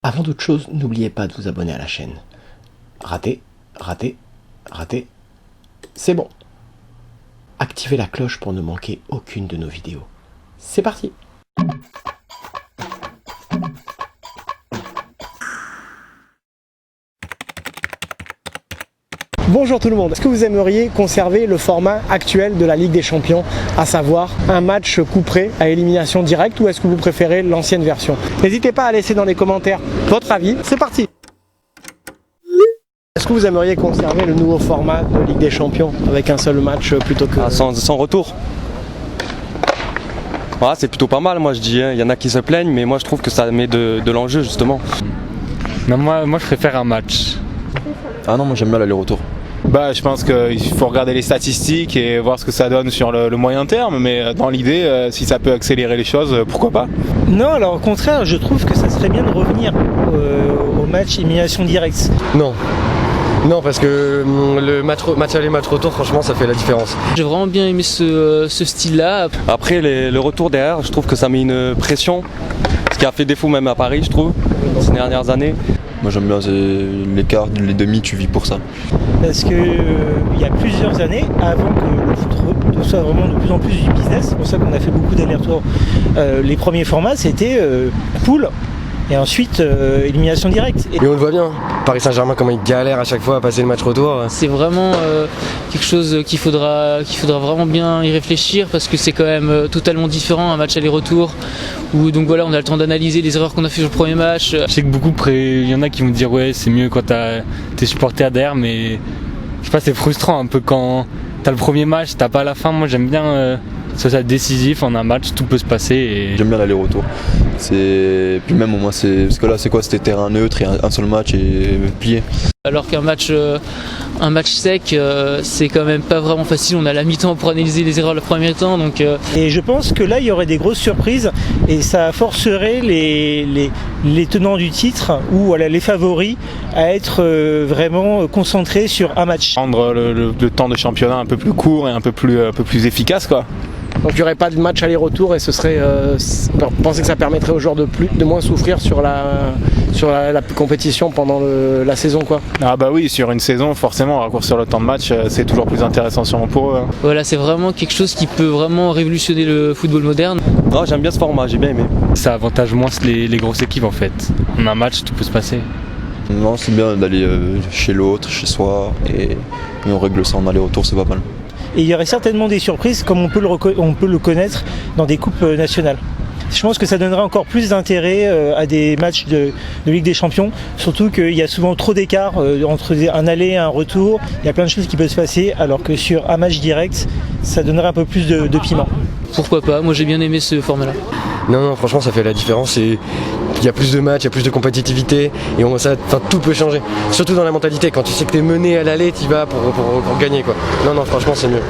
Avant toute chose, n'oubliez pas de vous abonner à la chaîne. Raté, raté, raté. C'est bon. Activez la cloche pour ne manquer aucune de nos vidéos. C'est parti! Bonjour tout le monde, est-ce que vous aimeriez conserver le format actuel de la Ligue des Champions, à savoir un match couperé à élimination directe, ou est-ce que vous préférez l'ancienne version? N'hésitez pas à laisser dans les commentaires votre avis, c'est parti! Est-ce que vous aimeriez conserver le nouveau format de Ligue des Champions avec un seul match plutôt que... Sans retour. Voilà, c'est plutôt pas mal, moi je dis, hein. Il y en a qui se plaignent, mais moi je trouve que ça met de l'enjeu justement. Non, moi je préfère un match. Ah non, moi j'aime bien l'aller-retour. Je pense qu'il faut regarder les statistiques et voir ce que ça donne sur le moyen terme, mais dans l'idée, si ça peut accélérer les choses, pourquoi pas? Non, alors au contraire, je trouve que ça serait bien de revenir au match élimination directe. Non, parce que le match aller, match retour, franchement, ça fait la différence. J'ai vraiment bien aimé ce style-là. Après, le retour derrière, je trouve que ça met une pression, ce qui a fait défaut même à Paris, je trouve, ces dernières années. Moi j'aime bien l'écart, les demi, tu vis pour ça. Parce que il y a plusieurs années, avant que le foot soit vraiment de plus en plus du business, c'est pour ça qu'on a fait beaucoup d'allers-retours. Les premiers formats, c'était poule et ensuite élimination directe. Et on le voit bien, Paris Saint-Germain, comment ils galèrent à chaque fois à passer le match retour. C'est vraiment quelque chose qu'il faudra vraiment bien y réfléchir, parce que c'est quand même totalement différent un match aller-retour où donc voilà, on a le temps d'analyser les erreurs qu'on a fait sur le premier match. Je sais que il y en a qui vont dire ouais c'est mieux quand t'es supporter derrière, mais je sais pas, c'est frustrant un peu quand t'as le premier match, t'as pas la fin. Moi j'aime bien que ça décisif en un match, tout peut se passer et... J'aime bien l'aller-retour. Puis même au moins parce que là c'est quoi, c'était terrain neutre et un seul match et plié. Alors qu'un match sec, c'est quand même pas vraiment facile. On a la mi-temps pour analyser les erreurs le premier temps. Donc, Et je pense que là, il y aurait des grosses surprises et ça forcerait les tenants du titre ou voilà, les favoris à être vraiment concentrés sur un match. Rendre le temps de championnat un peu plus court et un peu plus efficace, quoi. Donc il n'y aurait pas de match aller-retour et ce serait... vous pensez que ça permettrait aux joueurs de moins souffrir sur la compétition pendant la saison, quoi? Ah bah oui, sur une saison, forcément, raccourcir le temps de match, c'est toujours plus intéressant sûrement pour eux. Hein. voilà, c'est vraiment quelque chose qui peut vraiment révolutionner le football moderne. Non, j'aime bien ce format, j'ai bien aimé. Ça avantage moins les grosses équipes en fait. En un match, tout peut se passer. Non, c'est bien d'aller chez l'autre, chez soi, et on règle ça en aller-retour, c'est pas mal. Et il y aurait certainement des surprises comme on peut le connaître dans des coupes nationales. Je pense que ça donnerait encore plus d'intérêt à des matchs de Ligue des Champions, surtout qu'il y a souvent trop d'écart entre un aller et un retour. Il y a plein de choses qui peuvent se passer, alors que sur un match direct, ça donnerait un peu plus de piment. Pourquoi pas? Moi j'ai bien aimé ce format-là. Non, franchement ça fait la différence. Il y a plus de matchs, il y a plus de compétitivité et tout peut changer. Surtout dans la mentalité, quand tu sais que t'es mené à l'aller, t'y vas pour gagner, quoi. Non, franchement c'est mieux.